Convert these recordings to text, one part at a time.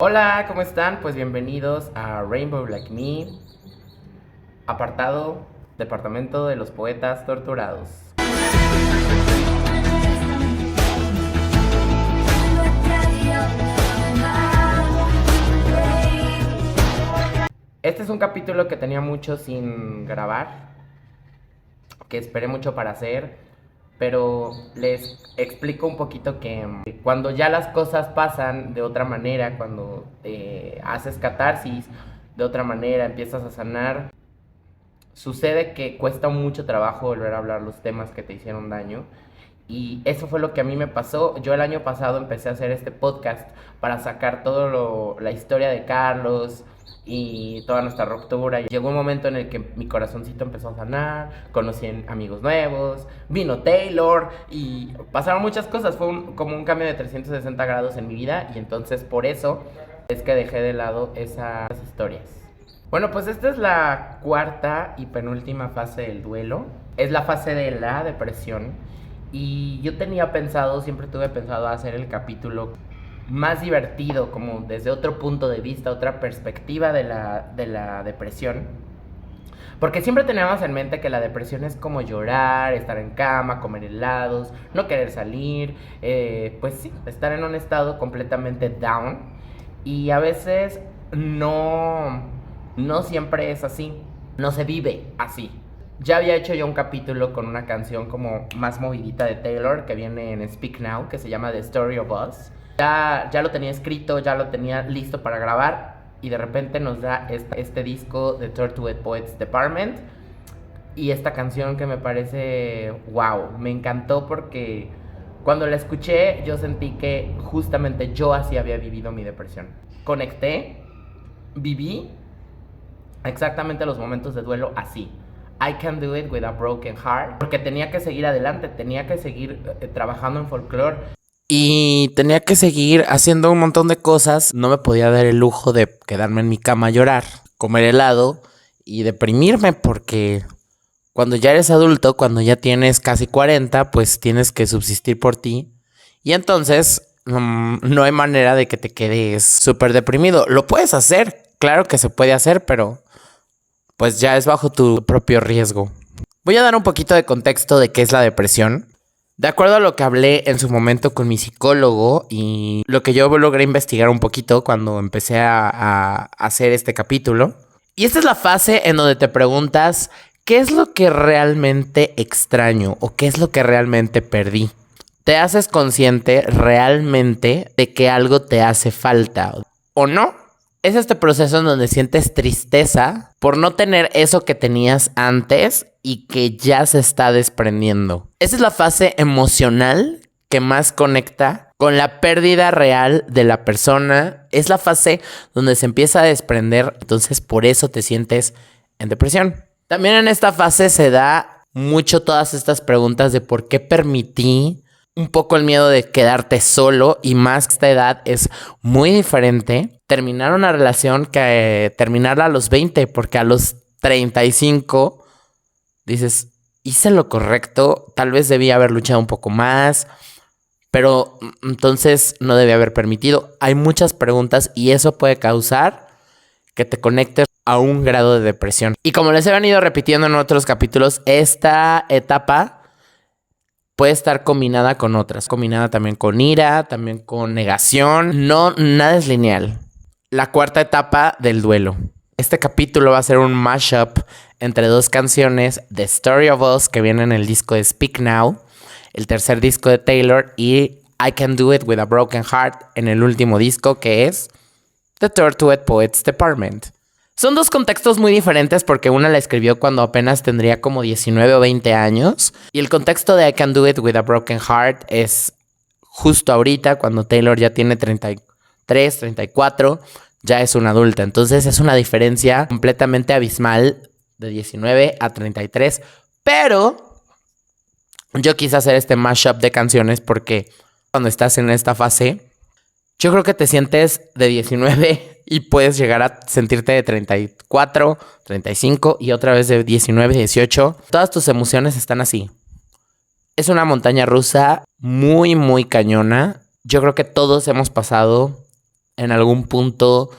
Hola, ¿cómo están? Pues bienvenidos a Rainbow Like Me, apartado Departamento de los Poetas Torturados. Este es un capítulo que tenía mucho sin grabar, que esperé mucho para hacer, pero les explico un poquito que cuando ya las cosas pasan de otra manera, cuando haces catarsis de otra manera, empiezas a sanar, sucede que cuesta mucho trabajo volver a hablar los temas que te hicieron daño. Y eso fue lo que a mí me pasó. Yo el año pasado empecé a hacer este podcast para sacar la historia de Carlos y toda nuestra ruptura. Y llegó un momento en el que mi corazoncito empezó a sanar, conocí amigos nuevos, vino Taylor y pasaron muchas cosas. Fue como un cambio de 360 grados en mi vida y entonces por eso es que dejé de lado esas historias. Bueno, pues esta es la cuarta y penúltima fase del duelo. Es la fase de la depresión. Y yo tenía pensado, siempre tuve pensado hacer el capítulo más divertido, como desde otro punto de vista, otra perspectiva de la depresión. Porque siempre teníamos en mente que la depresión es como llorar, estar en cama, comer helados, no querer salir, pues sí, estar en un estado completamente down. Y a veces no siempre es así, no se vive así. Ya había hecho yo un capítulo con una canción como más movidita de Taylor que viene en Speak Now, que se llama The Story of Us. Ya lo tenía escrito, ya lo tenía listo para grabar y de repente nos da este disco de Tortured Poets Department y esta canción que me parece wow, me encantó porque cuando la escuché yo sentí que justamente yo así había vivido mi depresión. Conecté, viví exactamente los momentos de duelo así. I Can Do It With a Broken Heart. Porque tenía que seguir adelante, tenía que seguir trabajando en folclore. Y tenía que seguir haciendo un montón de cosas. No me podía dar el lujo de quedarme en mi cama a llorar, comer helado y deprimirme porque cuando ya eres adulto, cuando ya tienes casi 40, pues tienes que subsistir por ti. Y entonces no hay manera de que te quedes súper deprimido. Lo puedes hacer, claro que se puede hacer, pero pues ya es bajo tu propio riesgo. Voy a dar un poquito de contexto de qué es la depresión. De acuerdo a lo que hablé en su momento con mi psicólogo y lo que yo logré investigar un poquito cuando empecé a hacer este capítulo. Y esta es la fase en donde te preguntas qué es lo que realmente extraño o qué es lo que realmente perdí. Te haces consciente realmente de que algo te hace falta o no. Es este proceso en donde sientes tristeza por no tener eso que tenías antes y que ya se está desprendiendo. Esa es la fase emocional que más conecta con la pérdida real de la persona. Es la fase donde se empieza a desprender, entonces por eso te sientes en depresión. También en esta fase se da mucho todas estas preguntas de por qué permití un poco el miedo de quedarte solo y más que esta edad es muy diferente. Terminar una relación que terminarla a los 20 porque a los 35 dices, hice lo correcto, tal vez debía haber luchado un poco más, pero entonces no debía haber permitido. Hay muchas preguntas y eso puede causar que te conectes a un grado de depresión. Y como les he venido repitiendo en otros capítulos, esta etapa puede estar combinada con otras, combinada también con ira, también con negación. No, nada es lineal. La cuarta etapa del duelo. Este capítulo va a ser un mashup entre dos canciones, The Story of Us, que viene en el disco de Speak Now, el tercer disco de Taylor, y I Can Do It With a Broken Heart en el último disco, que es The Tortured Poets Department. Son dos contextos muy diferentes porque una la escribió cuando apenas tendría como 19 o 20 años. Y el contexto de I Can Do It With a Broken Heart es justo ahorita cuando Taylor ya tiene 33, 34, ya es una adulta. Entonces es una diferencia completamente abismal de 19 a 33. Pero yo quise hacer este mashup de canciones porque cuando estás en esta fase, yo creo que te sientes de 19 y puedes llegar a sentirte de 34, 35 y otra vez de 19, 18. Todas tus emociones están así. Es una montaña rusa muy, muy cañona. Yo creo que todos hemos pasado en algún punto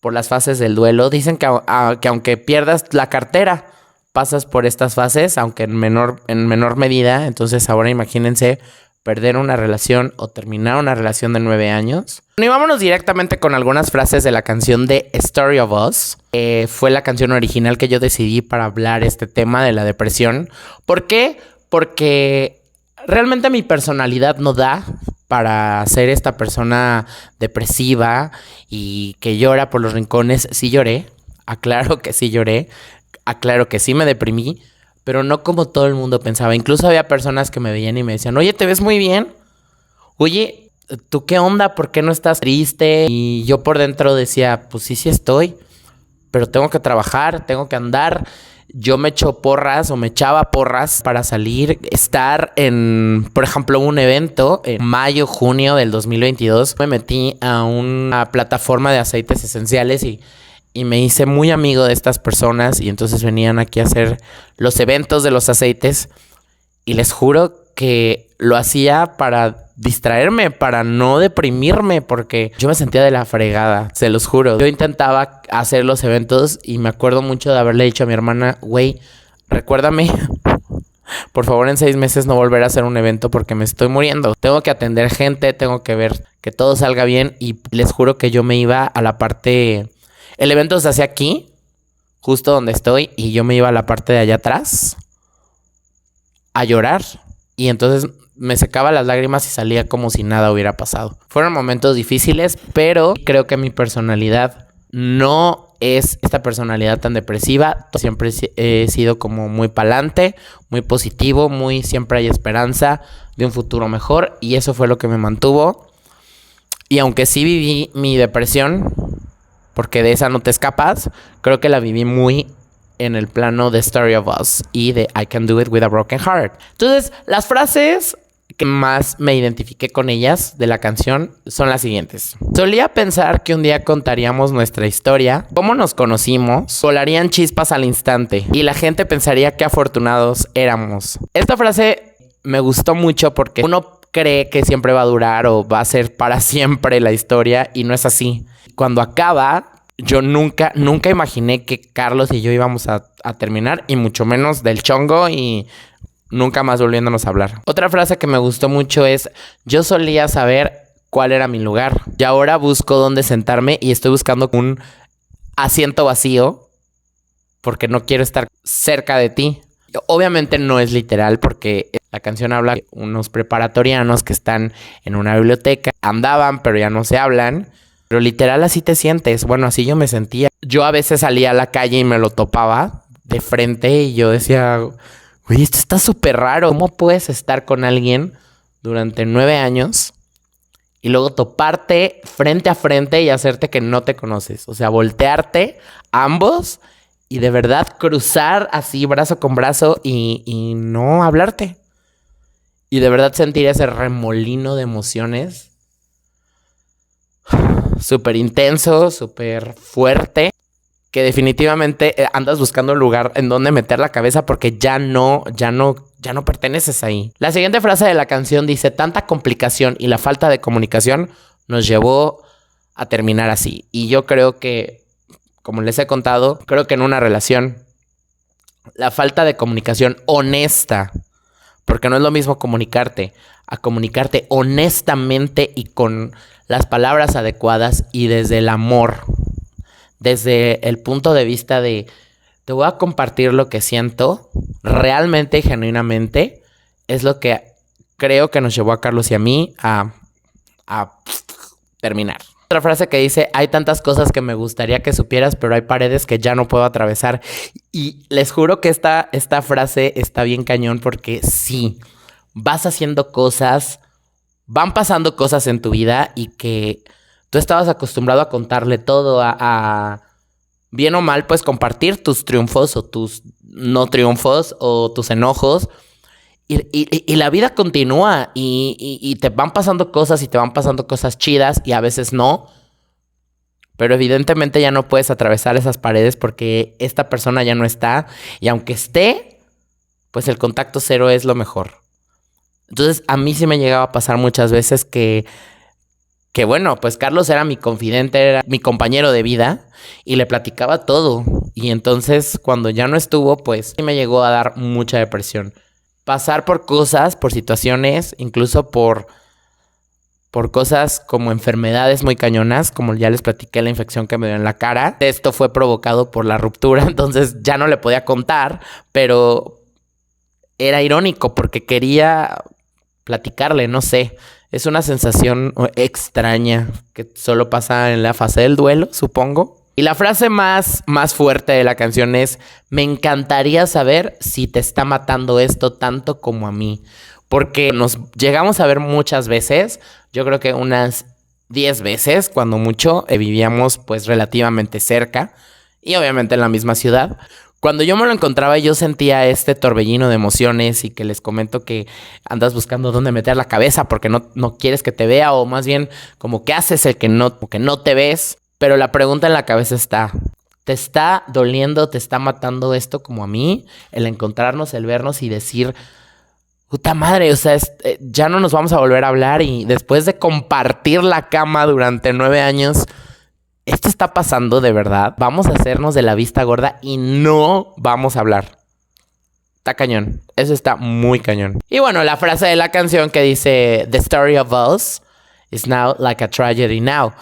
por las fases del duelo. Dicen que aunque pierdas la cartera, pasas por estas fases, aunque en menor medida. Entonces ahora imagínense perder una relación o terminar una relación de 9 años. Y vámonos directamente con algunas frases de la canción de Story of Us. Fue la canción original que yo decidí para hablar este tema de la depresión. ¿Por qué? Porque realmente mi personalidad no da para ser esta persona depresiva y que llora por los rincones. Sí lloré, aclaro que sí lloré, aclaro que sí me deprimí, pero no como todo el mundo pensaba. Incluso había personas que me veían y me decían, oye, ¿te ves muy bien? Oye, ¿tú qué onda? ¿Por qué no estás triste? Y yo por dentro decía, pues sí estoy, pero tengo que trabajar, tengo que andar. Yo me echo porras o me echaba porras para salir, estar en, por ejemplo, un evento en mayo, junio del 2022. Me metí a una plataforma de aceites esenciales y me hice muy amigo de estas personas y entonces venían aquí a hacer los eventos de los aceites y les juro que lo hacía para distraerme, para no deprimirme, porque yo me sentía de la fregada, se los juro. Yo intentaba hacer los eventos y me acuerdo mucho de haberle dicho a mi hermana, güey, recuérdame, por favor en 6 meses no volver a hacer un evento porque me estoy muriendo. Tengo que atender gente, tengo que ver que todo salga bien y les juro que yo me iba a la parte... El evento se hace aquí, justo donde estoy, y yo me iba a la parte de allá atrás a llorar. Y entonces me secaba las lágrimas y salía como si nada hubiera pasado. Fueron momentos difíciles, pero creo que mi personalidad no es esta personalidad tan depresiva. Siempre he sido como muy pa'lante, muy positivo, siempre hay esperanza de un futuro mejor. Y eso fue lo que me mantuvo. Y aunque sí viví mi depresión, porque de esa no te escapas, creo que la viví muy en el plano de Story of Us y de I Can Do It With a Broken Heart. Entonces, las frases que más me identifiqué con ellas de la canción son las siguientes. Solía pensar que un día contaríamos nuestra historia, cómo nos conocimos, volarían chispas al instante y la gente pensaría qué afortunados éramos. Esta frase me gustó mucho porque uno cree que siempre va a durar o va a ser para siempre la historia y no es así. Cuando acaba, yo nunca imaginé que Carlos y yo íbamos a terminar y mucho menos del chongo y nunca más volviéndonos a hablar. Otra frase que me gustó mucho es, yo solía saber cuál era mi lugar y ahora busco dónde sentarme y estoy buscando un asiento vacío porque no quiero estar cerca de ti. Obviamente no es literal porque la canción habla de unos preparatorianos que están en una biblioteca, andaban pero ya no se hablan. Pero literal así te sientes. Bueno, así yo me sentía. Yo a veces salía a la calle y me lo topaba de frente y yo decía, güey, esto está súper raro. ¿Cómo puedes estar con alguien durante 9 años y luego toparte frente a frente y hacerte que no te conoces? O sea, voltearte ambos y de verdad cruzar así brazo con brazo y no hablarte. Y de verdad sentir ese remolino de emociones súper intenso, súper fuerte, que definitivamente andas buscando un lugar en donde meter la cabeza porque ya no perteneces ahí. La siguiente frase de la canción dice, tanta complicación y la falta de comunicación nos llevó a terminar así. Y yo creo que, como les he contado, creo que en una relación, la falta de comunicación honesta, porque no es lo mismo comunicarte, a comunicarte honestamente y con las palabras adecuadas y desde el amor, desde el punto de vista de te voy a compartir lo que siento realmente y genuinamente, es lo que creo que nos llevó a Carlos y a mí a terminar. Otra frase que dice, hay tantas cosas que me gustaría que supieras, pero hay paredes que ya no puedo atravesar. Y les juro que esta frase está bien cañón porque sí, vas haciendo cosas, van pasando cosas en tu vida y que tú estabas acostumbrado a contarle todo, a bien o mal, pues compartir tus triunfos o tus no triunfos o tus enojos. Y la vida continúa y te van pasando cosas y te van pasando cosas chidas y a veces no. Pero evidentemente ya no puedes atravesar esas paredes porque esta persona ya no está. Y aunque esté, pues el contacto cero es lo mejor. Entonces a mí sí me llegaba a pasar muchas veces que que bueno, pues Carlos era mi confidente, era mi compañero de vida y le platicaba todo. Y entonces cuando ya no estuvo, pues sí me llegó a dar mucha depresión. Pasar por cosas, por situaciones, incluso por cosas como enfermedades muy cañonas, como ya les platiqué la infección que me dio en la cara. Esto fue provocado por la ruptura, entonces ya no le podía contar, pero era irónico porque quería platicarle, no sé. Es una sensación extraña que solo pasa en la fase del duelo, supongo. Y la frase más fuerte de la canción es: me encantaría saber si te está matando esto tanto como a mí. Porque nos llegamos a ver muchas veces, yo creo que unas 10 veces, cuando mucho, vivíamos pues relativamente cerca y obviamente en la misma ciudad. Cuando yo me lo encontraba, yo sentía este torbellino de emociones y que les comento que andas buscando dónde meter la cabeza porque no quieres que te vea, o más bien como que haces el que no te ves. Pero la pregunta en la cabeza está: ¿te está doliendo, te está matando esto como a mí? El encontrarnos, el vernos y decir: puta madre, o sea, ya no nos vamos a volver a hablar, y después de compartir la cama durante 9 años... ¿esto está pasando de verdad? Vamos a hacernos de la vista gorda y no vamos a hablar. Está cañón. Eso está muy cañón. Y bueno, la frase de la canción que dice: The story of us is now like a tragedy now.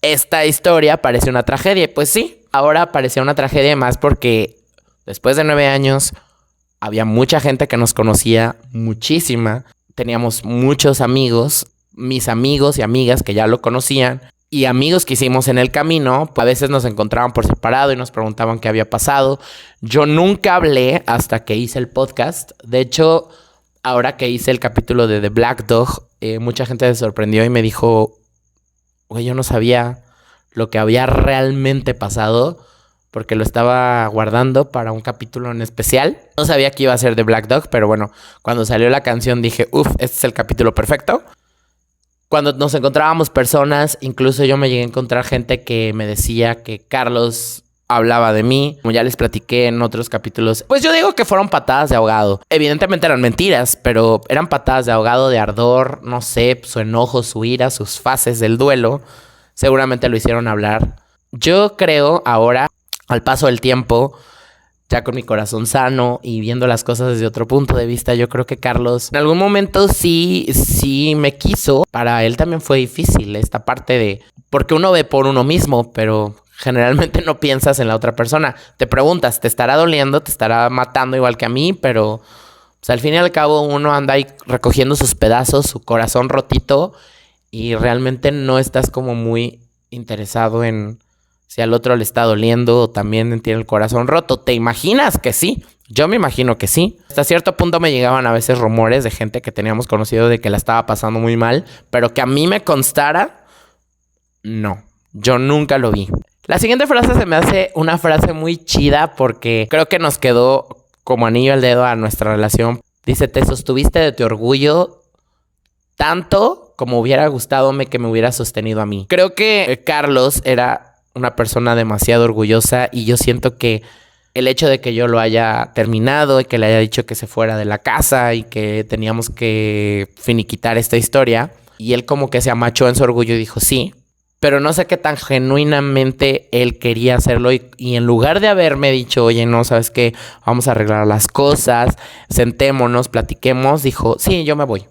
Esta historia parece una tragedia. Y pues sí, ahora parecía una tragedia más porque después de 9 años había mucha gente que nos conocía, muchísima. Teníamos muchos amigos, mis amigos y amigas que ya lo conocían. Y amigos que hicimos en el camino, a veces nos encontraban por separado y nos preguntaban qué había pasado. Yo nunca hablé hasta que hice el podcast. De hecho, ahora que hice el capítulo de The Black Dog, mucha gente se sorprendió y me dijo: güey, yo no sabía lo que había realmente pasado porque lo estaba guardando para un capítulo en especial. No sabía que iba a ser The Black Dog, pero bueno, cuando salió la canción dije: este es el capítulo perfecto. Cuando nos encontrábamos personas, incluso yo me llegué a encontrar gente que me decía que Carlos hablaba de mí. Como ya les platiqué en otros capítulos, pues yo digo que fueron patadas de ahogado. Evidentemente eran mentiras, pero eran patadas de ahogado, de ardor, no sé, su enojo, su ira, sus fases del duelo. Seguramente lo hicieron hablar. Yo creo ahora, al paso del tiempo, ya con mi corazón sano y viendo las cosas desde otro punto de vista, yo creo que Carlos en algún momento sí me quiso. Para él también fue difícil esta parte de... porque uno ve por uno mismo, pero generalmente no piensas en la otra persona. Te preguntas: ¿te estará doliendo? ¿Te estará matando igual que a mí? Pero pues, al fin y al cabo uno anda ahí recogiendo sus pedazos, su corazón rotito, y realmente no estás como muy interesado en... si al otro le está doliendo o también tiene el corazón roto. ¿Te imaginas que sí? Yo me imagino que sí. Hasta cierto punto me llegaban a veces rumores de gente que teníamos conocido de que la estaba pasando muy mal, pero que a mí me constara, no. Yo nunca lo vi. La siguiente frase se me hace una frase muy chida porque creo que nos quedó como anillo al dedo a nuestra relación. Dice: te sostuviste de tu orgullo tanto como hubiera gustado que me hubiera sostenido a mí. Creo que Carlos era una persona demasiado orgullosa y yo siento que el hecho de que yo lo haya terminado y que le haya dicho que se fuera de la casa y que teníamos que finiquitar esta historia, y él como que se amachó en su orgullo y dijo sí, pero no sé qué tan genuinamente él quería hacerlo, y en lugar de haberme dicho: oye, no, ¿sabes qué? Vamos a arreglar las cosas, sentémonos, platiquemos, dijo: sí, yo me voy.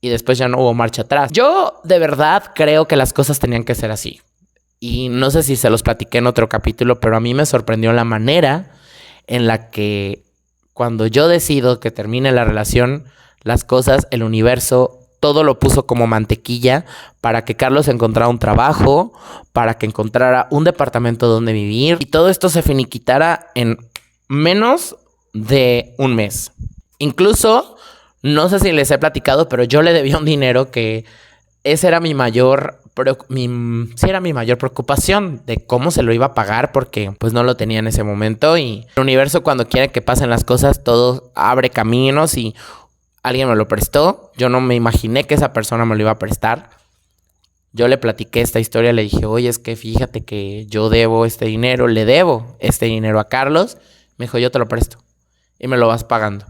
Y después ya no hubo marcha atrás. Yo de verdad creo que las cosas tenían que ser así. Y no sé si se los platiqué en otro capítulo, pero a mí me sorprendió la manera en la que cuando yo decido que termine la relación, las cosas, el universo, todo lo puso como mantequilla para que Carlos encontrara un trabajo, para que encontrara un departamento donde vivir, y todo esto se finiquitara en menos de un mes. Incluso, no sé si les he platicado, pero yo le debía un dinero que ese era mi mayor preocupación de cómo se lo iba a pagar, porque pues no lo tenía en ese momento. Y el universo, cuando quiere que pasen las cosas, todo abre caminos y alguien me lo prestó. Yo no me imaginé que esa persona me lo iba a prestar. Yo le platiqué esta historia, le dije: oye, es que fíjate que yo debo este dinero, le debo este dinero a Carlos. Me dijo: yo te lo presto y me lo vas pagando.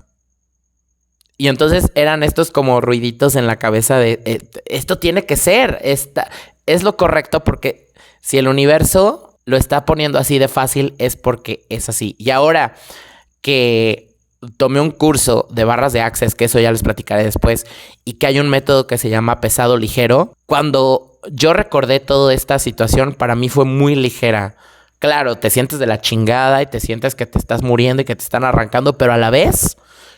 Y entonces eran estos como ruiditos en la cabeza de esto tiene que ser, es lo correcto, porque si el universo lo está poniendo así de fácil es porque es así. Y ahora que tomé un curso de barras de Access, que eso ya les platicaré después, y que hay un método que se llama pesado ligero, cuando yo recordé toda esta situación, para mí fue muy ligera. Claro, te sientes de la chingada y te sientes que te estás muriendo y que te están arrancando, pero a la vez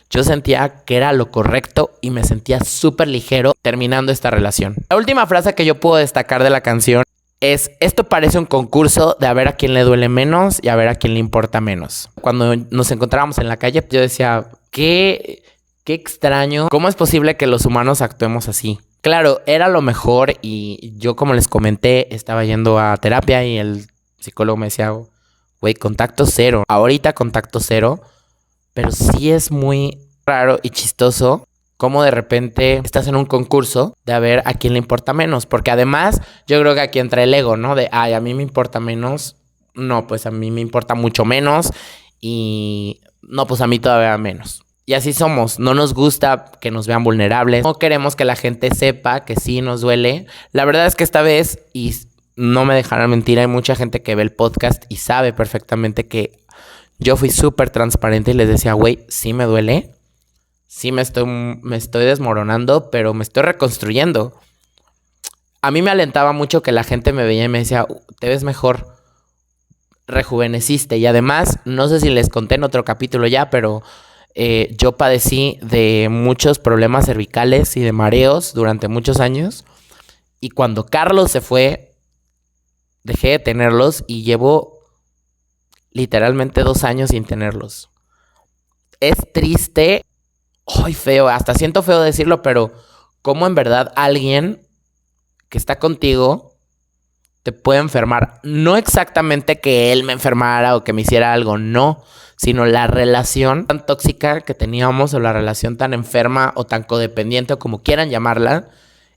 yo sentía que era lo correcto y me sentía súper ligero terminando esta relación. La última frase que yo puedo destacar de la canción es: esto parece un concurso de a ver a quién le duele menos y a ver a quién le importa menos. Cuando nos encontrábamos en la calle, yo decía, qué extraño, ¿cómo es posible que los humanos actuemos así? Claro, era lo mejor y yo, como les comenté, estaba yendo a terapia y el psicólogo me decía, güey, contacto cero. Ahorita contacto cero, pero sí es muy raro y chistoso cómo de repente estás en un concurso de a ver a quién le importa menos. Porque además yo creo que aquí entra el ego, ¿no? De, ay, a mí me importa menos. No, pues a mí me importa mucho menos. Y no, pues a mí todavía menos. Y así somos. No nos gusta que nos vean vulnerables. No queremos que la gente sepa que sí nos duele. La verdad es que esta vez, y no me dejarán mentir, hay mucha gente que ve el podcast y sabe perfectamente que yo fui súper transparente y les decía, güey, sí me duele. Sí me estoy desmoronando, pero me estoy reconstruyendo. A mí me alentaba mucho que la gente me veía y me decía, te ves mejor, rejuveneciste. Y además, no sé si les conté en otro capítulo ya, pero yo padecí de muchos problemas cervicales y de mareos durante muchos años. Y cuando Carlos se fue, dejé de tenerlos y llevo literalmente 2 años sin tenerlos. Es triste. Ay, feo, hasta siento feo decirlo, pero cómo en verdad alguien que está contigo te puede enfermar. No exactamente que él me enfermara o que me hiciera algo, no, sino la relación tan tóxica que teníamos, o la relación tan enferma o tan codependiente, o como quieran llamarla,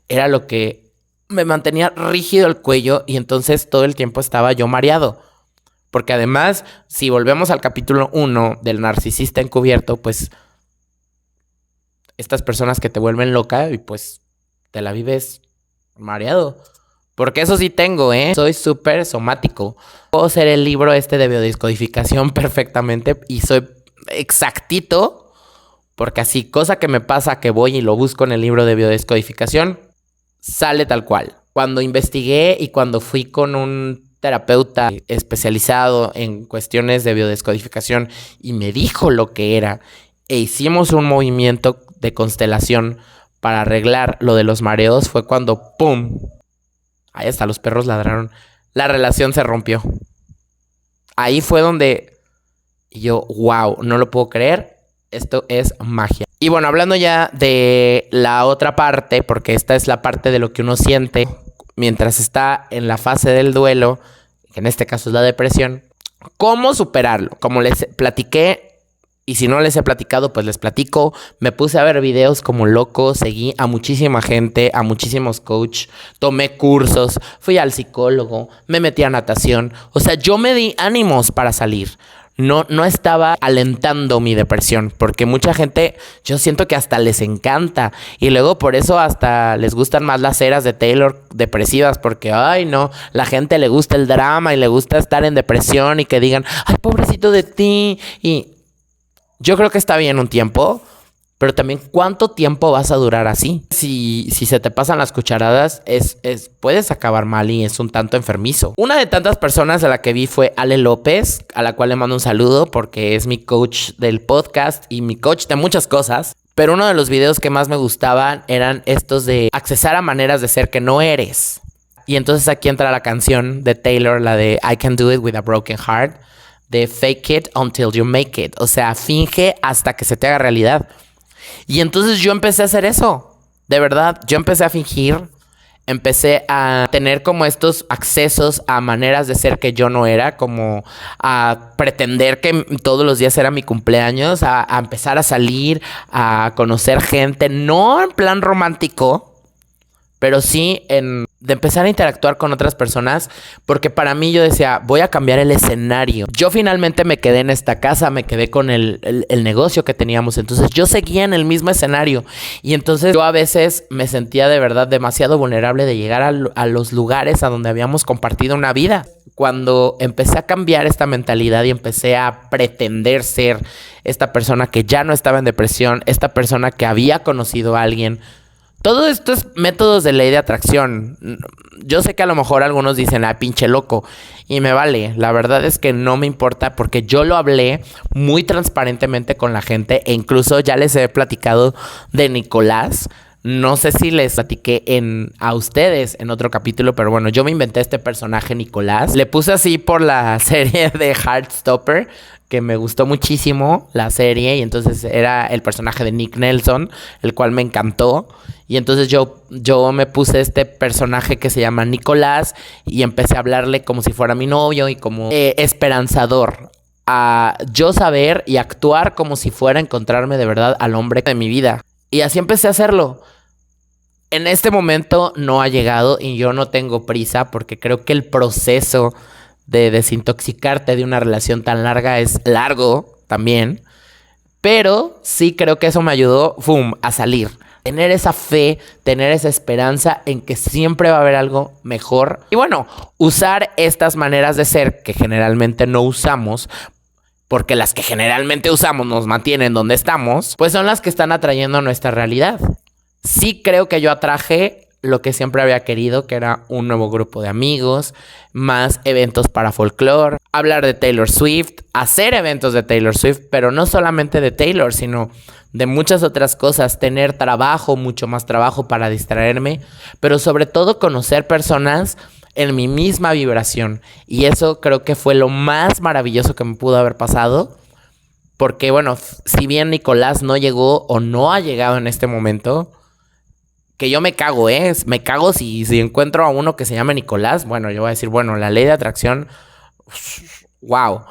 era lo que me mantenía rígido el cuello, y entonces todo el tiempo estaba yo mareado. Porque además, si volvemos al capítulo 1 del narcisista encubierto, pues estas personas que te vuelven loca y pues te la vives mareado. Porque eso sí tengo, soy súper somático. Puedo hacer el libro de biodescodificación perfectamente y soy exactito, porque así, cosa que me pasa que voy y lo busco en el libro de biodescodificación, sale tal cual. Cuando investigué y cuando fui con un terapeuta especializado en cuestiones de biodescodificación y me dijo lo que era, e hicimos un movimiento de constelación para arreglar lo de los mareos, fue cuando ¡pum! Ahí hasta los perros ladraron. La relación se rompió. Ahí fue donde yo, wow, no lo puedo creer. Esto es magia. Y bueno, hablando ya de la otra parte, porque esta es la parte de lo que uno siente mientras está en la fase del duelo, que en este caso es la depresión. ¿Cómo superarlo? Como les platiqué, y si no les he platicado, pues les platico. Me puse a ver videos como loco, seguí a muchísima gente, a muchísimos coach, tomé cursos, fui al psicólogo, me metí a natación. O sea, yo me di ánimos para salir. No estaba alentando mi depresión, porque mucha gente, yo siento que hasta les encanta. Y luego por eso hasta les gustan más las eras de Taylor depresivas, porque, ay no, la gente le gusta el drama y le gusta estar en depresión y que digan, ay, pobrecito de ti. Y yo creo que está bien un tiempo, pero también ¿cuánto tiempo vas a durar así? Si se te pasan las cucharadas, puedes acabar mal y es un tanto enfermizo. Una de tantas personas a la que vi fue Ale López, a la cual le mando un saludo porque es mi coach del podcast y mi coach de muchas cosas. Pero uno de los videos que más me gustaban eran estos de accesar a maneras de ser que no eres. Y entonces aquí entra la canción de Taylor, la de I Can Do It With a Broken Heart, de fake it until you make it. O sea, finge hasta que se te haga realidad. Y entonces yo empecé a hacer eso. De verdad, yo empecé a fingir. Empecé a tener como estos accesos a maneras de ser que yo no era. Como a pretender que todos los días era mi cumpleaños. A empezar a salir, a conocer gente. No en plan romántico, pero sí en de empezar a interactuar con otras personas, porque para mí yo decía, voy a cambiar el escenario. Yo finalmente me quedé en esta casa, me quedé con el negocio que teníamos, entonces yo seguía en el mismo escenario y entonces yo a veces me sentía de verdad demasiado vulnerable de llegar a los lugares a donde habíamos compartido una vida. Cuando empecé a cambiar esta mentalidad y empecé a pretender ser esta persona que ya no estaba en depresión, esta persona que había conocido a alguien. Todo esto es métodos de ley de atracción. Yo sé que a lo mejor algunos dicen, pinche loco. Y me vale. La verdad es que no me importa porque yo lo hablé muy transparentemente con la gente. E incluso ya les he platicado de Nicolás. No sé si les platiqué a ustedes en otro capítulo, pero bueno, yo me inventé este personaje Nicolás. Le puse así por la serie de Heartstopper, que me gustó muchísimo la serie, y entonces era el personaje de Nick Nelson, el cual me encantó. Y entonces yo me puse este personaje que se llama Nicolás y empecé a hablarle como si fuera mi novio y como esperanzador. A yo saber y actuar como si fuera a encontrarme de verdad al hombre de mi vida. Y así empecé a hacerlo. En este momento no ha llegado y yo no tengo prisa porque creo que el proceso de desintoxicarte de una relación tan larga es largo también. Pero sí creo que eso me ayudó, a salir. Tener esa fe, tener esa esperanza en que siempre va a haber algo mejor. Y bueno, usar estas maneras de ser que generalmente no usamos, porque las que generalmente usamos nos mantienen donde estamos, pues son las que están atrayendo nuestra realidad. Sí creo que yo atraje lo que siempre había querido, que era un nuevo grupo de amigos, más eventos para folclore, hablar de Taylor Swift, hacer eventos de Taylor Swift, pero no solamente de Taylor, sino de muchas otras cosas, tener trabajo, mucho más trabajo para distraerme, pero sobre todo conocer personas en mi misma vibración. Y eso creo que fue lo más maravilloso que me pudo haber pasado. Porque bueno, si bien Nicolás no llegó o no ha llegado en este momento, que yo me cago, me cago si encuentro a uno que se llama Nicolás. Bueno, yo voy a decir, bueno, la ley de atracción, wow.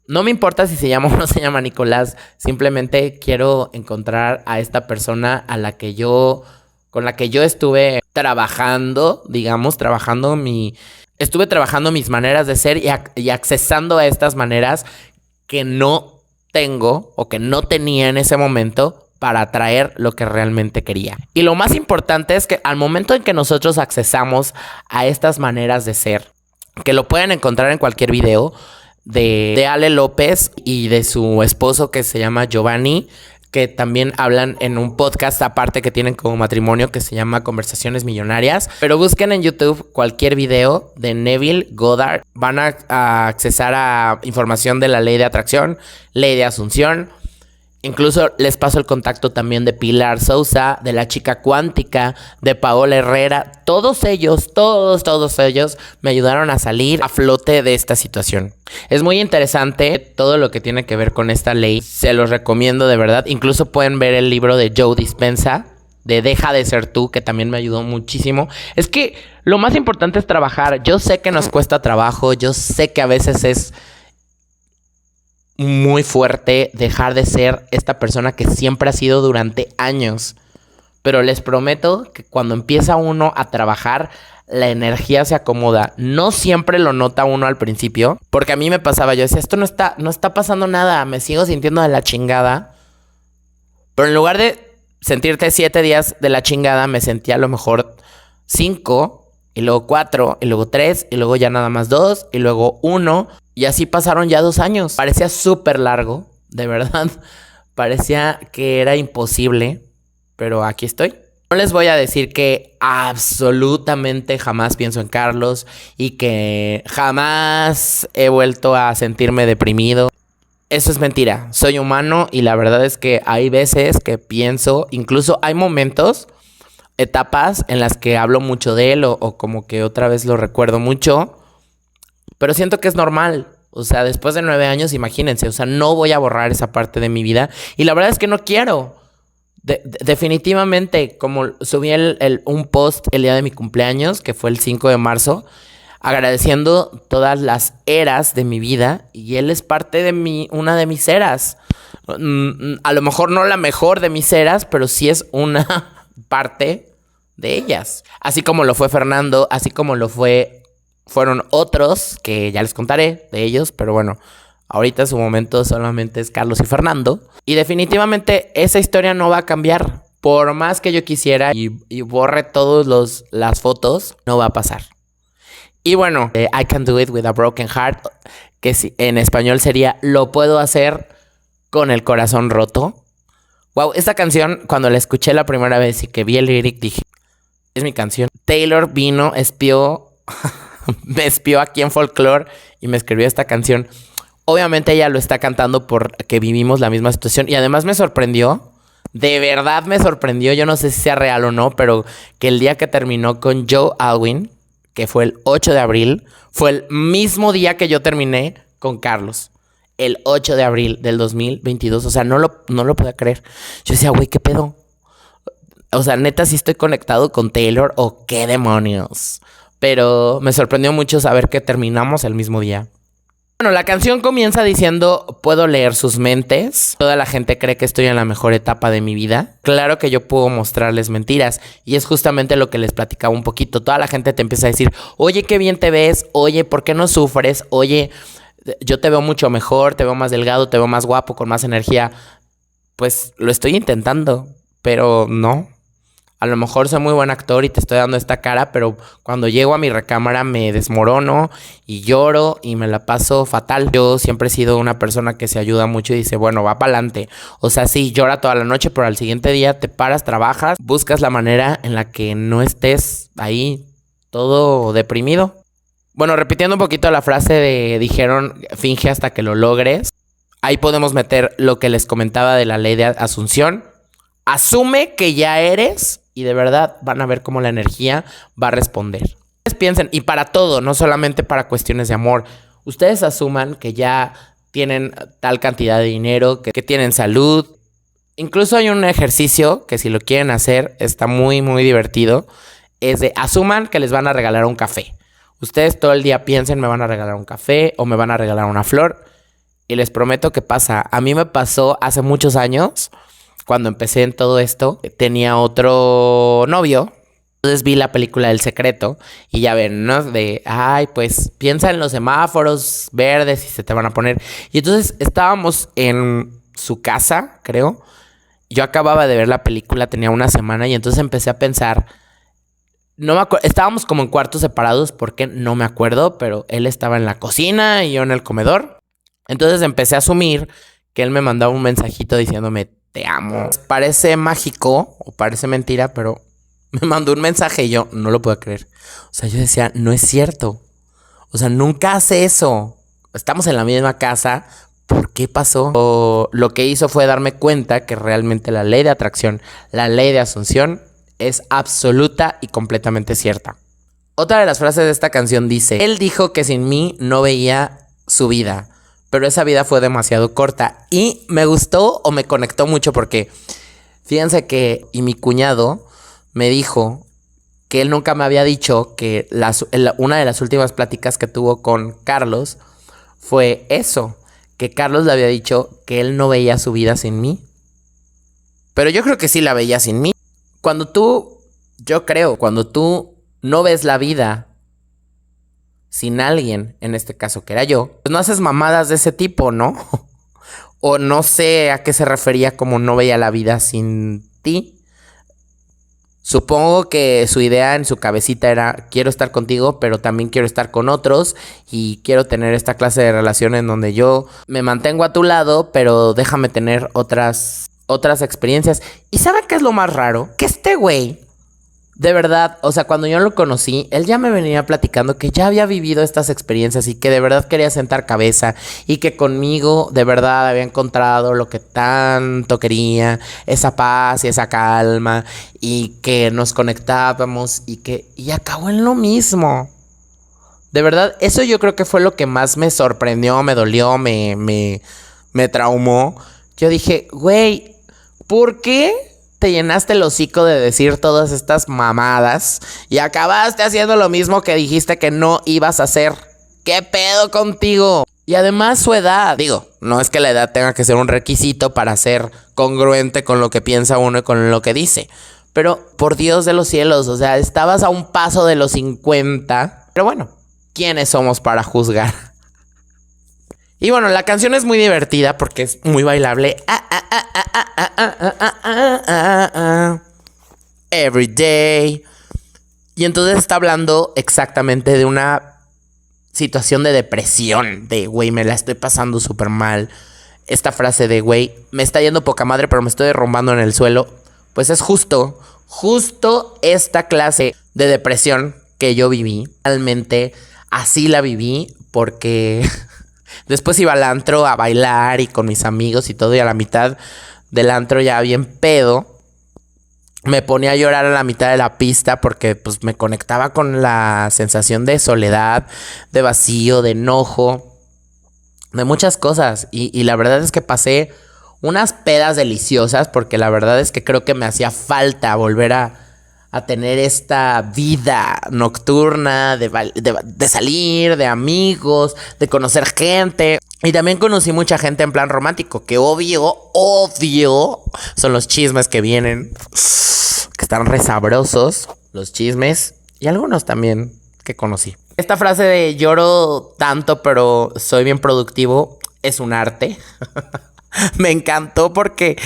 No me importa si se llama o no se llama Nicolás. Simplemente quiero encontrar a esta persona con la que yo estuve trabajando, estuve trabajando mis maneras de ser y accesando a estas maneras que no tengo o que no tenía en ese momento para atraer lo que realmente quería. Y lo más importante es que al momento en que nosotros accesamos a estas maneras de ser, que lo pueden encontrar en cualquier video de Ale López y de su esposo que se llama Giovanni, que también hablan en un podcast aparte que tienen como matrimonio que se llama Conversaciones Millonarias. Pero busquen en YouTube cualquier video de Neville Goddard. Van a accesar a información de la ley de atracción, ley de asunción. Incluso les paso el contacto también de Pilar Sousa, de la chica cuántica, de Paola Herrera. Todos ellos me ayudaron a salir a flote de esta situación. Es muy interesante todo lo que tiene que ver con esta ley. Se los recomiendo de verdad. Incluso pueden ver el libro de Joe Dispenza, de Deja de ser tú, que también me ayudó muchísimo. Es que lo más importante es trabajar. Yo sé que nos cuesta trabajo. Yo sé que a veces es muy fuerte dejar de ser esta persona que siempre ha sido durante años. Pero les prometo que cuando empieza uno a trabajar, la energía se acomoda. No siempre lo nota uno al principio, porque a mí me pasaba, yo decía, esto no está pasando nada, me sigo sintiendo de la chingada. Pero en lugar de sentirte 7 días de la chingada, me sentía a lo mejor 5, y luego 4, y luego 3, y luego ya nada más 2, y luego 1. Y así pasaron ya 2 años. Parecía súper largo, de verdad. Parecía que era imposible, pero aquí estoy. No les voy a decir que absolutamente jamás pienso en Carlos y que jamás he vuelto a sentirme deprimido. Eso es mentira. Soy humano y la verdad es que hay veces que pienso, incluso hay momentos, etapas en las que hablo mucho de él o como que otra vez lo recuerdo mucho. Pero siento que es normal. O sea, después de 9 años, imagínense. O sea, no voy a borrar esa parte de mi vida. Y la verdad es que no quiero. Definitivamente, como subí un post el día de mi cumpleaños, que fue el 5 de marzo, agradeciendo todas las eras de mi vida. Y él es parte de una de mis eras. A lo mejor no la mejor de mis eras, pero sí es una parte de ellas. Así como lo fue Fernando, así como fueron otros que ya les contaré de ellos, pero bueno, ahorita su momento solamente es Carlos y Fernando. Y definitivamente esa historia no va a cambiar. Por más que yo quisiera y borre todas las fotos, no va a pasar. Y bueno, I Can Do It With a Broken Heart, que en español sería Lo puedo hacer con el corazón roto. Wow, esta canción, cuando la escuché la primera vez y que vi el lyric, dije, es mi canción. Taylor vino, me espió aquí en Folklore y me escribió esta canción. Obviamente ella lo está cantando porque vivimos la misma situación. Y además me sorprendió, de verdad me sorprendió, yo no sé si sea real o no, pero que el día que terminó con Joe Alwyn, que fue el 8 de abril, fue el mismo día que yo terminé con Carlos. El 8 de abril del 2022. O sea, no lo podía creer. Yo decía, güey, ¿qué pedo? O sea, neta, sí estoy conectado con Taylor o qué demonios. Pero me sorprendió mucho saber que terminamos el mismo día. Bueno, la canción comienza diciendo, puedo leer sus mentes. Toda la gente cree que estoy en la mejor etapa de mi vida. Claro que yo puedo mostrarles mentiras. Y es justamente lo que les platicaba un poquito. Toda la gente te empieza a decir, oye, qué bien te ves. Oye, ¿por qué no sufres? Oye, yo te veo mucho mejor, te veo más delgado, te veo más guapo, con más energía. Pues lo estoy intentando, pero no. A lo mejor soy muy buen actor y te estoy dando esta cara, pero cuando llego a mi recámara me desmorono y lloro y me la paso fatal. Yo siempre he sido una persona que se ayuda mucho y dice, bueno, va para adelante. O sea, sí, llora toda la noche, pero al siguiente día te paras, trabajas, buscas la manera en la que no estés ahí todo deprimido. Bueno, repitiendo un poquito la frase dijeron, finge hasta que lo logres. Ahí podemos meter lo que les comentaba de la ley de Asunción. Asume que ya eres y de verdad van a ver cómo la energía va a responder. Ustedes piensen, y para todo, no solamente para cuestiones de amor, ustedes asuman que ya tienen tal cantidad de dinero, que tienen salud. Incluso hay un ejercicio que si lo quieren hacer está muy, muy divertido. Es de asuman que les van a regalar un café. Ustedes todo el día piensen, me van a regalar un café o me van a regalar una flor. Y les prometo que pasa. A mí me pasó hace muchos años. Cuando empecé en todo esto, tenía otro novio. Entonces vi la película El Secreto y ya ven, ¿no? Pues piensa en los semáforos verdes y se te van a poner. Y entonces estábamos en su casa, creo. Yo acababa de ver la película, tenía una semana y entonces empecé a pensar. No me acuerdo, estábamos como en cuartos separados porque no me acuerdo, pero él estaba en la cocina y yo en el comedor. Entonces empecé a asumir que él me mandaba un mensajito diciéndome, te amo. Parece mágico o parece mentira, pero me mandó un mensaje y yo no lo puedo creer. O sea, yo decía, no es cierto. O sea, nunca hace eso. Estamos en la misma casa. ¿Por qué pasó? Lo que hizo fue darme cuenta que realmente la ley de atracción, la ley de Asunción, es absoluta y completamente cierta. Otra de las frases de esta canción dice, él dijo que sin mí no veía su vida. Pero esa vida fue demasiado corta. Y me gustó o me conectó mucho porque fíjense que mi cuñado me dijo que él nunca me había dicho que una de las últimas pláticas que tuvo con Carlos fue eso. Que Carlos le había dicho que él no veía su vida sin mí. Pero yo creo que sí la veía sin mí. Cuando tú no ves la vida sin alguien, en este caso que era yo, pues no haces mamadas de ese tipo, ¿no? O no sé a qué se refería como no veía la vida sin ti. Supongo que su idea en su cabecita era quiero estar contigo, pero también quiero estar con otros y quiero tener esta clase de relación en donde yo me mantengo a tu lado, pero déjame tener otras experiencias. ¿Y saben qué es lo más raro? Que este güey, de verdad, o sea, cuando yo lo conocí, él ya me venía platicando que ya había vivido estas experiencias y que de verdad quería sentar cabeza y que conmigo de verdad había encontrado lo que tanto quería, esa paz y esa calma y que nos conectábamos y acabó en lo mismo. De verdad, eso yo creo que fue lo que más me sorprendió, me dolió, me traumó. Yo dije, güey, ¿por qué te llenaste el hocico de decir todas estas mamadas y acabaste haciendo lo mismo que dijiste que no ibas a hacer? ¿Qué pedo contigo? Y además su edad. Digo, no es que la edad tenga que ser un requisito para ser congruente con lo que piensa uno y con lo que dice. Pero por Dios de los cielos, o sea, estabas a un paso de los 50. Pero bueno, ¿quiénes somos para juzgar? Y bueno, la canción es muy divertida porque es muy bailable. Every day. Y entonces está hablando exactamente de una situación de depresión. De, güey, me la estoy pasando súper mal. Esta frase de, güey, me está yendo poca madre, pero me estoy derrumbando en el suelo. Pues es justo esta clase de depresión que yo viví. Realmente así la viví porque después iba al antro a bailar y con mis amigos y todo. Y a la mitad del antro ya bien pedo me ponía a llorar a la mitad de la pista porque pues me conectaba con la sensación de soledad, de vacío, de enojo, de muchas cosas. Y la verdad es que pasé unas pedas deliciosas porque la verdad es que creo que me hacía falta volver a tener esta vida nocturna, de salir, de amigos, de conocer gente. Y también conocí mucha gente en plan romántico, que obvio, son los chismes que vienen, que están re sabrosos, los chismes, y algunos también que conocí. Esta frase de lloro tanto pero soy bien productivo es un arte. Me encantó porque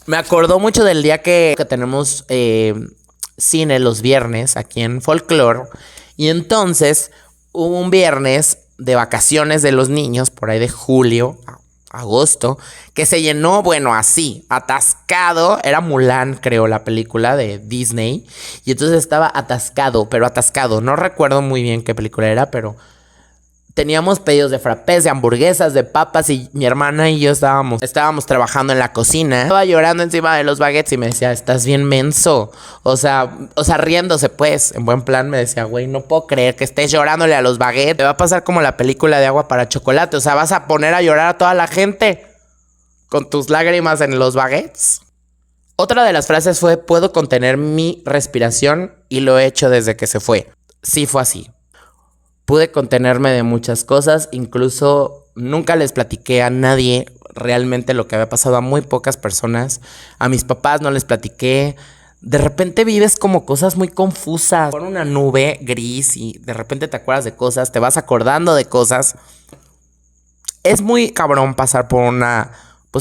me acordó mucho del día que tenemos cine los viernes aquí en Folklore. Y entonces hubo un viernes de vacaciones de los niños, por ahí de julio, agosto, que se llenó, bueno, así, atascado. Era Mulan, creo, la película de Disney. Y entonces estaba atascado, pero atascado. No recuerdo muy bien qué película era, pero teníamos pedidos de frappés, de hamburguesas, de papas, y mi hermana y yo estábamos trabajando en la cocina. Estaba llorando encima de los baguettes y me decía, estás bien menso. O sea, riéndose pues, en buen plan me decía, güey, no puedo creer que estés llorándole a los baguettes. Te va a pasar como la película de Agua para Chocolate. O sea, vas a poner a llorar a toda la gente con tus lágrimas en los baguettes. Otra de las frases fue, puedo contener mi respiración y lo he hecho desde que se fue. Sí fue así. Pude contenerme de muchas cosas, incluso nunca les platiqué a nadie realmente lo que había pasado, a muy pocas personas. A mis papás no les platiqué. De repente vives como cosas muy confusas, con una nube gris y de repente te acuerdas de cosas, te vas acordando de cosas. Es muy cabrón pasar por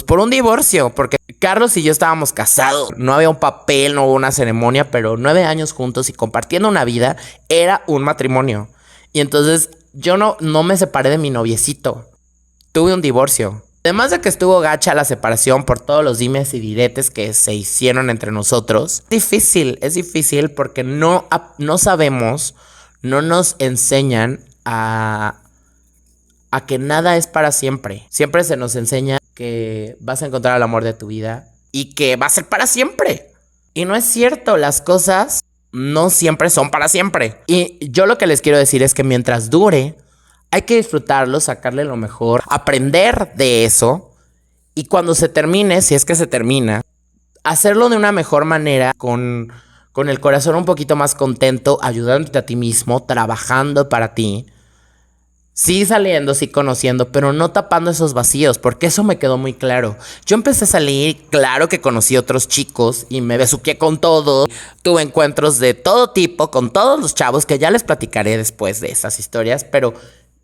por un divorcio, porque Carlos y yo estábamos casados. No había un papel, no hubo una ceremonia, pero 9 años juntos y compartiendo una vida era un matrimonio. Y entonces yo no me separé de mi noviecito. Tuve un divorcio. Además de que estuvo gacha la separación por todos los dimes y diretes que se hicieron entre nosotros. Es difícil porque no sabemos, no nos enseñan a que nada es para siempre. Siempre se nos enseña que vas a encontrar el amor de tu vida y que va a ser para siempre. Y no es cierto, las cosas no siempre son para siempre. Y yo lo que les quiero decir es que mientras dure, hay que disfrutarlo, sacarle lo mejor, aprender de eso. Y cuando se termine, si es que se termina, hacerlo de una mejor manera, con el corazón un poquito más contento, ayudándote a ti mismo, trabajando para ti. Sí saliendo, sí conociendo, pero no tapando esos vacíos, porque eso me quedó muy claro. Yo empecé a salir, claro que conocí otros chicos y me besuqué con todos. Tuve encuentros de todo tipo con todos los chavos, que ya les platicaré después de esas historias, pero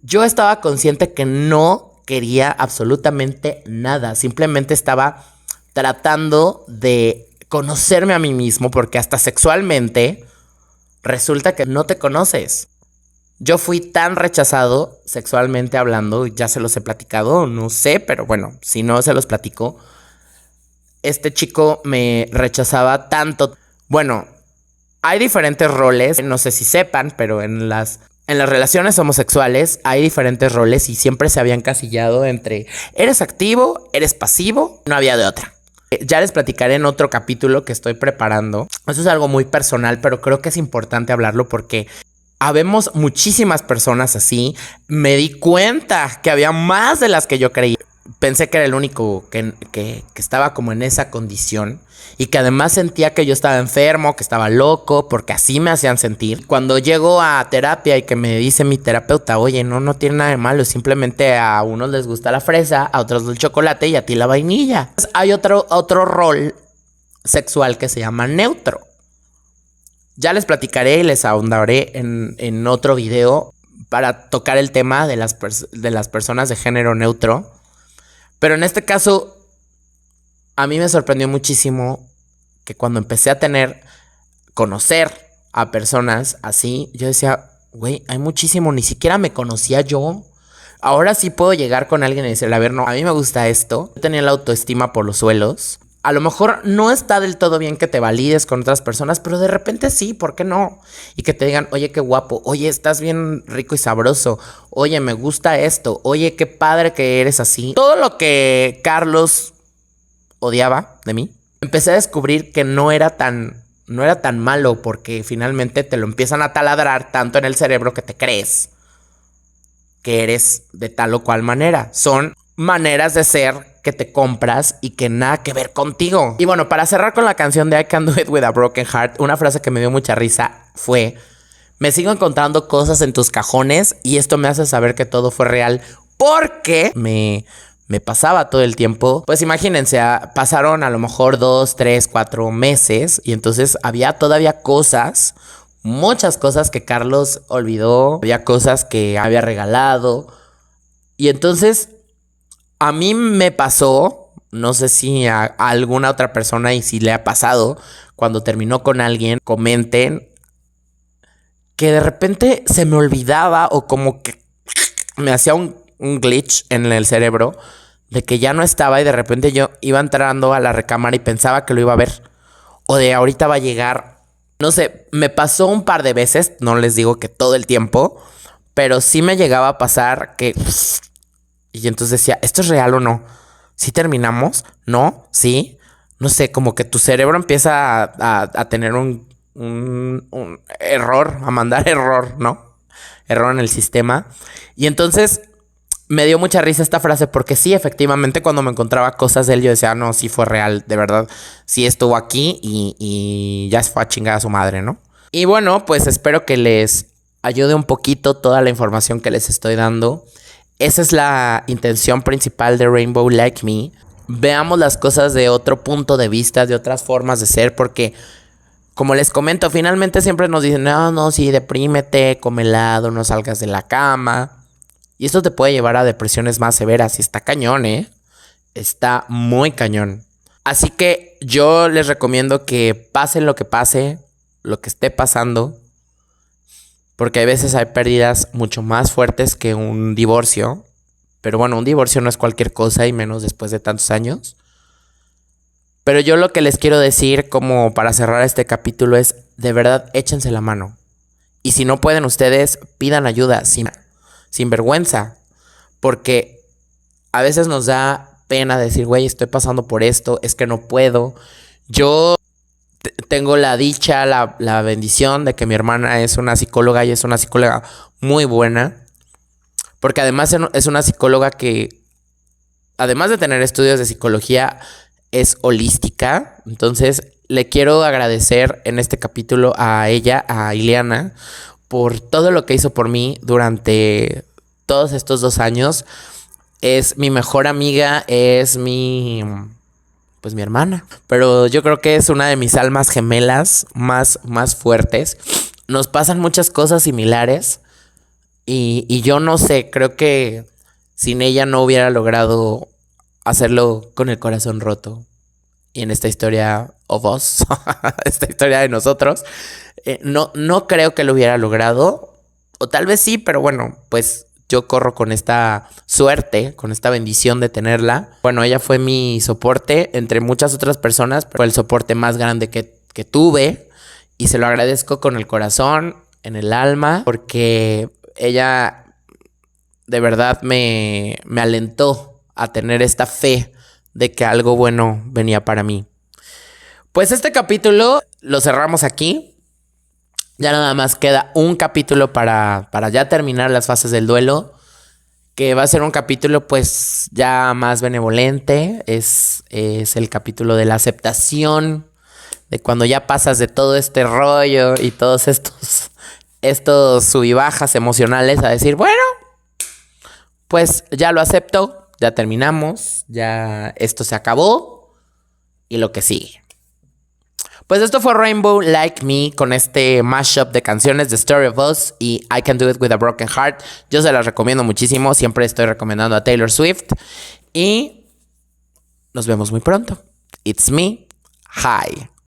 yo estaba consciente que no quería absolutamente nada. Simplemente estaba tratando de conocerme a mí mismo, porque hasta sexualmente resulta que no te conoces. Yo fui tan rechazado sexualmente hablando, ya se los he platicado, no sé, pero bueno, si no se los platico. Este chico me rechazaba tanto. Bueno, hay diferentes roles, no sé si sepan, pero en las relaciones homosexuales hay diferentes roles y siempre se habían encasillado entre eres activo, eres pasivo, no había de otra. Ya les platicaré en otro capítulo que estoy preparando. Eso es algo muy personal, pero creo que es importante hablarlo porque habemos muchísimas personas así. Me di cuenta que había más de las que yo creía. Pensé que era el único que estaba como en esa condición. Y que además sentía que yo estaba enfermo, que estaba loco, porque así me hacían sentir. Cuando llego a terapia y que me dice mi terapeuta, oye, no tiene nada de malo, simplemente a unos les gusta la fresa, a otros el chocolate y a ti la vainilla. Hay otro rol sexual que se llama neutro. Ya les platicaré y les ahondaré en otro video para tocar el tema de las personas de género neutro. Pero en este caso, a mí me sorprendió muchísimo que cuando empecé a conocer a personas así, yo decía, güey, hay muchísimo, ni siquiera me conocía yo. Ahora sí puedo llegar con alguien y decirle, a ver, no, a mí me gusta esto. Yo tenía la autoestima por los suelos. A lo mejor no está del todo bien que te valides con otras personas, pero de repente sí, ¿por qué no? Y que te digan, oye, qué guapo, oye, estás bien rico y sabroso, oye, me gusta esto, oye, qué padre que eres así. Todo lo que Carlos odiaba de mí, empecé a descubrir que no era tan malo, porque finalmente te lo empiezan a taladrar tanto en el cerebro que te crees que eres de tal o cual manera. Son maneras de ser que te compras y que nada que ver contigo. Y bueno, para cerrar con la canción de I Can Do It With a Broken Heart, una frase que me dio mucha risa fue: me sigo encontrando cosas en tus cajones y esto me hace saber que todo fue real, porque me pasaba todo el tiempo. Pues imagínense, pasaron a lo mejor 2, 3, 4 meses y entonces había todavía cosas, muchas cosas que Carlos olvidó, había cosas que había regalado. Y entonces a mí me pasó, no sé si a alguna otra persona y si le ha pasado, cuando terminó con alguien, comenten, que de repente se me olvidaba o como que me hacía un glitch en el cerebro de que ya no estaba y de repente yo iba entrando a la recámara y pensaba que lo iba a ver. O de ahorita va a llegar. No sé, me pasó un par de veces, no les digo que todo el tiempo, pero sí me llegaba a pasar que... Y entonces decía, ¿esto es real o no? ¿Sí terminamos? ¿No? ¿Sí? No sé, como que tu cerebro empieza a tener un error, a mandar error, ¿no? Error en el sistema. Y entonces me dio mucha risa esta frase porque sí, efectivamente, cuando me encontraba cosas de él, yo decía, no, sí fue real, de verdad, sí estuvo aquí y ya se fue a chingar a su madre, ¿no? Y bueno, pues espero que les ayude un poquito toda la información que les estoy dando. Esa es la intención principal de Rainbow Like Me. Veamos las cosas de otro punto de vista, de otras formas de ser, porque, como les comento, finalmente siempre nos dicen, no, sí, deprímete, come helado, no salgas de la cama. Y esto te puede llevar a depresiones más severas. Y está cañón, ¿eh? Está muy cañón. Así que yo les recomiendo que pase lo que pase, lo que esté pasando, porque a veces hay pérdidas mucho más fuertes que un divorcio. Pero bueno, un divorcio no es cualquier cosa y menos después de tantos años. Pero yo lo que les quiero decir como para cerrar este capítulo es, de verdad, échense la mano. Y si no pueden ustedes, pidan ayuda sin vergüenza. Porque a veces nos da pena decir, güey, estoy pasando por esto, es que no puedo. Yo tengo la dicha, la bendición de que mi hermana es una psicóloga y es una psicóloga muy buena. Porque además es una psicóloga que, además de tener estudios de psicología, es holística. Entonces, le quiero agradecer en este capítulo a ella, a Ileana, por todo lo que hizo por mí durante todos estos 2 años. Es mi mejor amiga, es mi hermana. Pero yo creo que es una de mis almas gemelas más fuertes. Nos pasan muchas cosas similares. Y yo no sé, creo que sin ella no hubiera logrado hacerlo con el corazón roto. Y en esta historia of us, esta historia de nosotros, no creo que lo hubiera logrado. O tal vez sí, pero bueno, pues yo corro con esta suerte, con esta bendición de tenerla. Bueno, ella fue mi soporte entre muchas otras personas, pero fue el soporte más grande que tuve. Y se lo agradezco con el corazón, en el alma, porque ella de verdad me alentó a tener esta fe de que algo bueno venía para mí. Pues este capítulo lo cerramos aquí. Ya nada más queda un capítulo para ya terminar las fases del duelo, que va a ser un capítulo pues ya más benevolente. Es el capítulo de la aceptación, de cuando ya pasas de todo este rollo y todos estos sub y bajas emocionales a decir, bueno, pues ya lo acepto, ya terminamos, ya esto se acabó y lo que sigue. Pues esto fue Rainbow Like Me con este mashup de canciones de Story of Us y I Can Do It With a Broken Heart. Yo se las recomiendo muchísimo. Siempre estoy recomendando a Taylor Swift. Y nos vemos muy pronto. It's me. Hi.